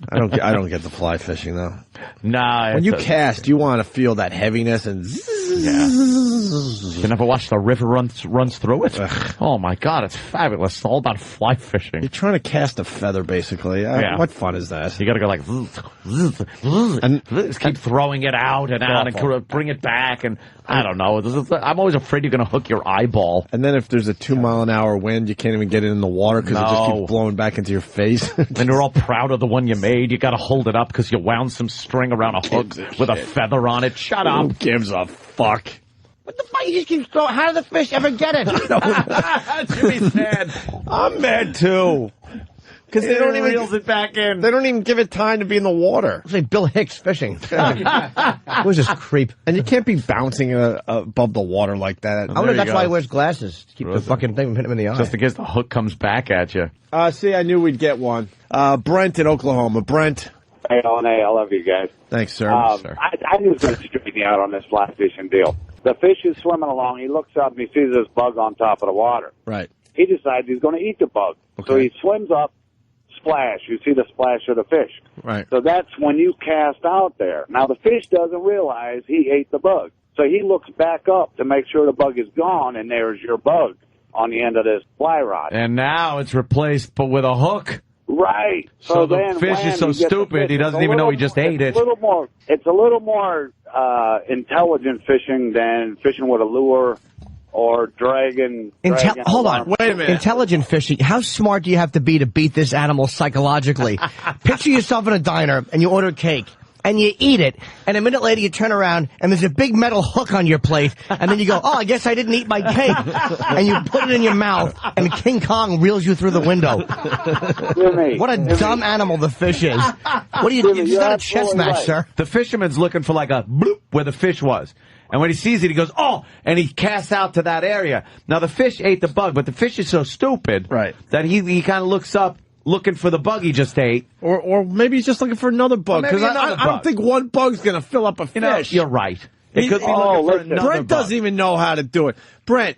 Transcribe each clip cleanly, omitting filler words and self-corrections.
I don't get the fly fishing though. Nah. When you cast, you want to feel that heaviness and You never watch the river runs through it? Ugh. Oh my God, it's fabulous. It's all about fly fishing. You're trying to cast a feather, basically. What fun is that? You got to go like, and just keep throwing it out and out and bring it back. And I don't know. I'm always afraid you're going to hook your eyeball. And then if there's a 2-mile-an-hour wind, you can't even get it in the water because it just keeps blowing back into your face. And you're all proud of the one you made. You got to hold it up because you wound some string around a hook with a feather on it. Shut up. Who gives a fuck? What the fuck? You just keep throwing. How did the fish ever get it? Jimmy's mad. I'm mad too. Because they don't even reels it back in. They don't even give it time to be in the water. It's like Bill Hicks fishing. Who's this creep? And you can't be bouncing above the water like that. I wonder if that's why he wears glasses. To keep the fucking thing from hitting him in the eye. Just in case the hook comes back at you. See, I knew we'd get one. Brent in Oklahoma. Brent. Hey, I love you guys. Thanks, sir. I knew going to straighten you out on this fly fishing deal. The fish is swimming along. He looks up and he sees this bug on top of the water. Right. He decides he's going to eat the bug. Okay. So he swims up, splash. You see the splash of the fish. Right. So that's when you cast out there. Now, the fish doesn't realize he ate the bug. So he looks back up to make sure the bug is gone, and there's your bug on the end of this fly rod. And now it's replaced but with a hook. Right. So the fish is so stupid, he doesn't even know he just ate it. It's a little more intelligent fishing than fishing with a lure or dragging. Hold on. Wait a minute. Intelligent fishing. How smart do you have to be to beat this animal psychologically? Picture yourself in a diner and you order cake. And you eat it, and a minute later you turn around, and there's a big metal hook on your plate, and then you go, I guess I didn't eat my cake. And you put it in your mouth, and King Kong reels you through the window. What a dumb animal the fish is. What do you do? It's not a chess match, sir. The fisherman's looking for like a bloop where the fish was. And when he sees it, he goes, and he casts out to that area. Now, the fish ate the bug, but the fish is so stupid that he kind of looks up, looking for the bug he just ate. Or maybe he's just looking for another bug. Because I don't think one bug's going to fill up a fish. You're right. It could be looking for another Brent doesn't even know how to do it. Brent,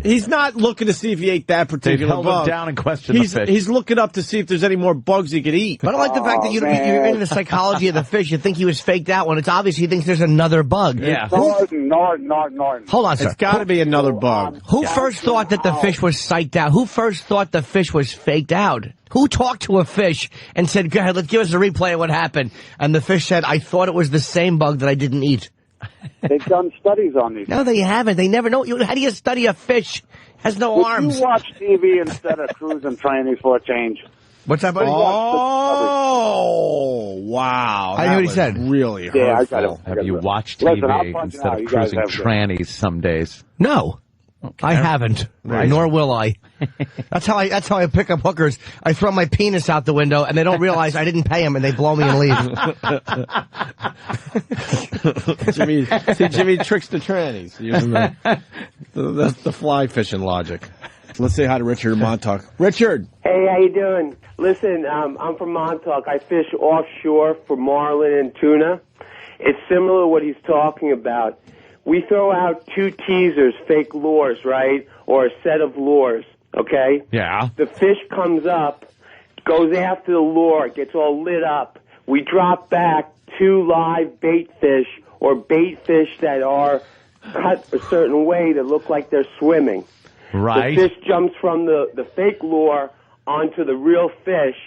he's not looking to see if he ate that particular bug. They've held him down and questioned the fish. He's looking up to see if there's any more bugs he could eat. But I like the fact that you're into the psychology of the fish. You think he was faked out when it's obvious he thinks there's another bug. Yeah. Norton. Hold on, sir. It's got to be another bug. Who first thought that the fish was psyched out? Who first thought the fish was faked out? Who talked to a fish and said, go ahead, let's give us a replay of what happened? And the fish said, I thought it was the same bug that I didn't eat. They've done studies on these. No, they haven't. They never know. How do you study a fish? Has no arms. You watch TV instead of cruising training for a change. What's that, buddy? Oh, wow. I knew what he said. Really hurtful. Have you watched TV instead of cruising trannies some days? No. Okay. I haven't, nor will I. That's how I pick up hookers. I throw my penis out the window, and they don't realize I didn't pay them, and they blow me and leave. Jimmy tricks the trannies using the fly fishing logic. Let's say hi to Richard in Montauk. Richard. Hey, how you doing? Listen, I'm from Montauk. I fish offshore for marlin and tuna. It's similar to what he's talking about. We throw out 2 teasers, fake lures, right? Or a set of lures, okay? Yeah. The fish comes up, goes after the lure, gets all lit up. We drop back 2 live bait fish or bait fish that are cut a certain way that look like they're swimming. Right. The fish jumps from the fake lure onto the real fish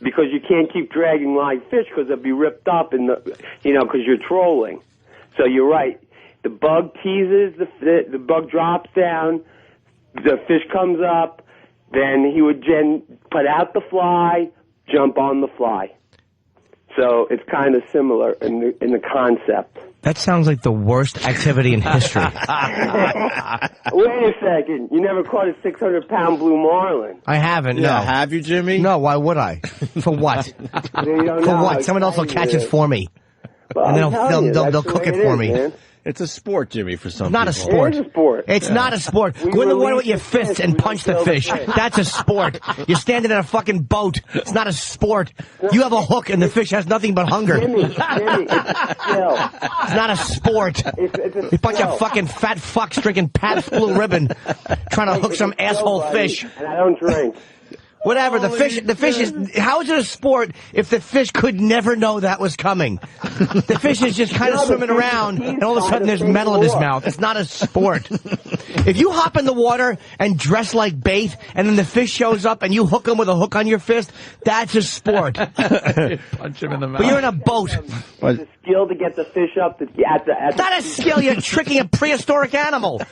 because you can't keep dragging live fish because they'll be ripped up because you're trolling. So you're right. The bug teases, the bug drops down, the fish comes up, then he would put out the fly, jump on the fly. So it's kind of similar in the concept. That sounds like the worst activity in history. Wait a second. You never caught a 600-pound blue marlin. I haven't, no. Have you, Jimmy? No, why would I? For what? For what? Someone else will catch it for me. Well, and then they'll cook it for me. Man. It's a sport, Jimmy, for some people. Not a sport. It is a sport. It's not a sport. Go in the water with your fists and punch the fish. That's a sport. You're standing in a fucking boat. It's not a sport. You have a hook and the fish has nothing but hunger. Jimmy, it's skill. It's not a sport. It's a you bunch of fucking fat fucks drinking Pabst Blue Ribbon trying to hook some asshole fish. And I don't drink. Whatever, the fish is, how is it a sport if the fish could never know that was coming? The fish is just kind of swimming around, and all of a sudden there's metal in his mouth. It's not a sport. If you hop in the water and dress like bait, and then the fish shows up and you hook him with a hook on your fist, that's a sport. Punch him in the mouth. But you're in a boat. It's a skill to get the fish up It's not a skill, you're tricking a prehistoric animal.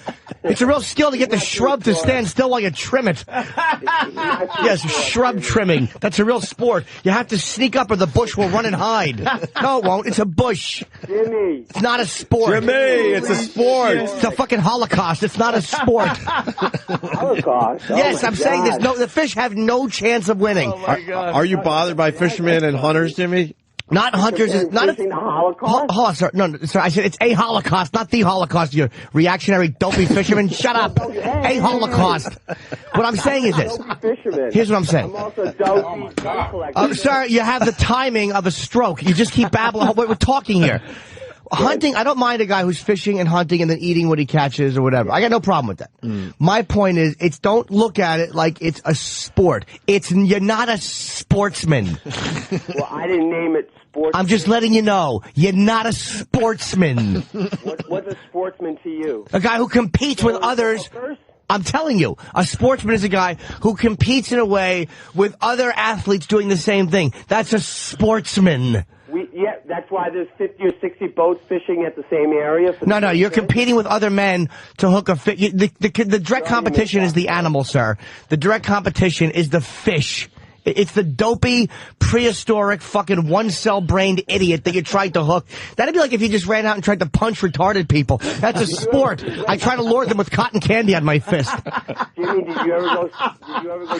It's a real skill to get the shrub to stand still while you trim it. Yes, shrub trimming. That's a real sport. You have to sneak up or the bush will run and hide. No, it won't. It's a bush. Jimmy. It's not a sport. Jimmy, it's a sport. It's a fucking Holocaust. It's not a sport. Holocaust? Oh Yes, I'm saying the fish have no chance of winning. Oh my God. Are you bothered by fishermen and hunters, Jimmy? Not hunters. It's not the Holocaust? Hold on, sir. No, sir. I said it's a Holocaust, not the Holocaust. You reactionary, dopey fisherman. Shut up. A Holocaust. What I'm saying is this. Here's what I'm saying. I'm also dopey collector. Sir, you have the timing of a stroke. You just keep babbling. We're talking here. Hunting, I don't mind a guy who's fishing and hunting and then eating what he catches or whatever. I got no problem with that. My point is, don't look at it like it's a sport. You're not a sportsman. Well, I didn't name it sportsman. I'm just letting you know, you're not a sportsman. What's a sportsman to you? A guy who competes with others. I'm telling you, a sportsman is a guy who competes in a way with other athletes doing the same thing. That's a sportsman. Yeah, that's why there's 50 or 60 boats fishing at the same area. No, you're competing with other men to hook a fish. The direct competition is the animal, sir. The direct competition is the fish. It's the dopey, prehistoric, fucking one-cell-brained idiot that you tried to hook. That'd be like if you just ran out and tried to punch retarded people. That's a sport. I try to lure them with cotton candy on my fist. Jimmy, did you ever go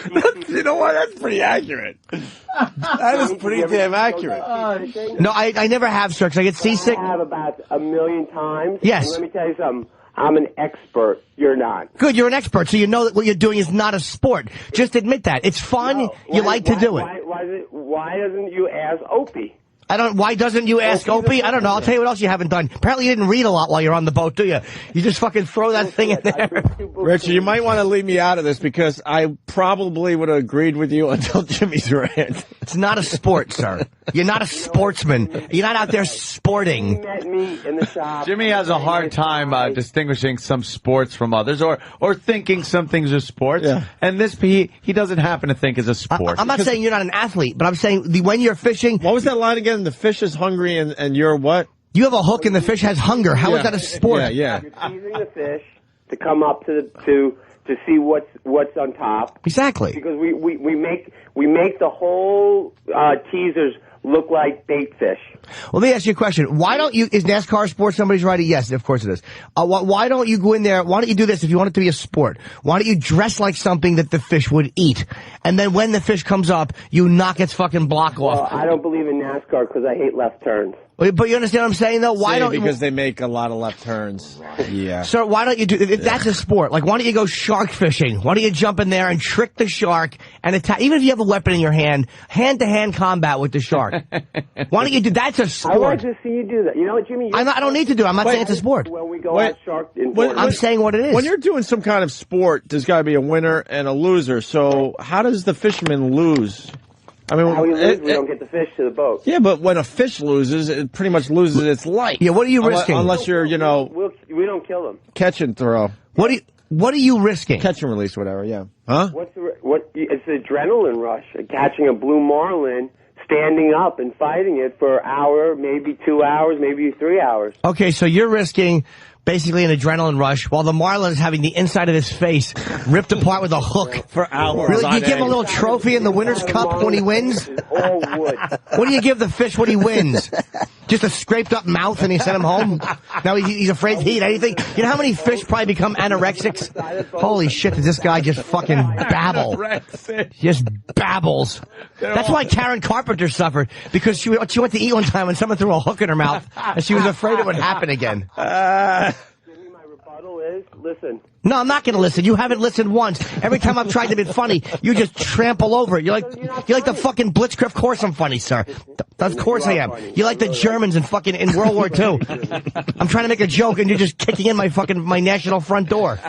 deep sea? You know what? That's pretty accurate. That is pretty damn accurate. No, I never have, sir, because I get seasick. I have about 1 million times. Yes. And let me tell you something. I'm an expert. You're not. Good, you're an expert, so you know that what you're doing is not a sport. Just admit that. It's fun. No, you like to do it. Why doesn't you ask Opie? Why doesn't you ask Opie? I don't know. I'll tell you what else you haven't done. Apparently you didn't read a lot while you're on the boat, do you? You just fucking throw that thing in there. Richard, you might want to leave me out of this because I probably would have agreed with you until Jimmy's rant. It's not a sport, sir. You're not a sportsman. You're not out there sporting. He met me in the shop. Jimmy has a hard time distinguishing some sports from others or thinking some things are sports. Yeah. And this he doesn't happen to think is a sport. I'm not saying you're not an athlete, but I'm saying when you're fishing. What was that line again? The fish is hungry and you're what? You have a hook and the fish has hunger. How is that a sport? Yeah. You're teasing the fish to come up to see what's on top. Exactly. Because we make the whole teasers look like bait fish. Well, let me ask you a question. Why don't you, is NASCAR a sport? Somebody's writing yes, of course it is. Why don't you go in there, why don't you do this if you want it to be a sport? Why don't you dress like something that the fish would eat? And then when the fish comes up, you knock its fucking block off. Well, I don't believe in NASCAR because I hate left turns. But you understand what I'm saying, though? Why don't because they make a lot of left turns. Yeah. Sir, why don't you do, if that's a sport, like why don't you go shark fishing? Why don't you jump in there and trick the shark and attack, even if you have a weapon in your hand-to-hand combat with the shark. Why don't you do, that's a sport. I like to see you do that. You know what, Jimmy? I don't need to do it. I'm not saying it's a sport. When we go out shark I'm saying what it is. When you're doing some kind of sport, there's got to be a winner and a loser. So how does the fisherman lose? I mean, how we lose, we don't get the fish to the boat. Yeah, but when a fish loses, it pretty much loses its life. Yeah, what are you risking? Unless you're, we don't kill them. Catch and throw. What are you risking? Catch and release, whatever. Yeah. Huh? It's the adrenaline rush. Catching a blue marlin, standing up and fighting it for an hour, maybe 2 hours, maybe 3 hours. Okay, so you're risking basically an adrenaline rush while the marlin is having the inside of his face ripped apart with a hook. For hours. Really? Do you give him a little trophy in the winner's cup when he wins? All wood. What do you give the fish when he wins? Just a scraped up mouth and he sent him home? Now he's afraid to eat anything? You know how many fish probably become anorexics? Holy shit, does this guy just fucking babble? Just babbles. That's why Karen Carpenter suffered, because she went to eat one time and someone threw a hook in her mouth and she was afraid it would happen again. Jimmy, my rebuttal is, listen. No, I'm not going to listen. You haven't listened once. Every time I've tried to be funny, you just trample over it. You're like the fucking Blitzkrieg course I'm funny, sir. Of course I am. You like the Germans in World War II. I'm trying to make a joke and you're just kicking in my national front door.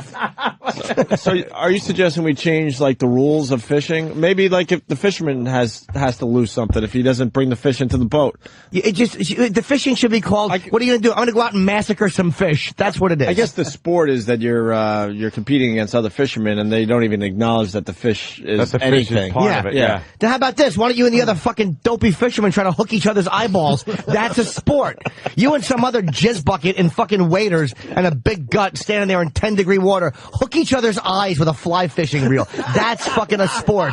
So are you suggesting we change like the rules of fishing? Maybe like if the fisherman has to lose something if he doesn't bring the fish into the boat. The fishing should be called, what are you going to do? I'm going to go out and massacre some fish. That's what it is. I guess the sport is that you're competing against other fishermen and they don't even acknowledge that the fish is anything. Fish is part of it, yeah. Now how about this? Why don't you and the other fucking dopey fishermen try to hook each other's eyeballs? That's a sport. You and some other jizz bucket in fucking waders and a big gut standing there in 10-degree water, hook each other's eyes with a fly fishing reel. That's fucking a sport.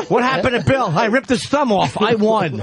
What happened to Bill? I ripped his thumb off. I won.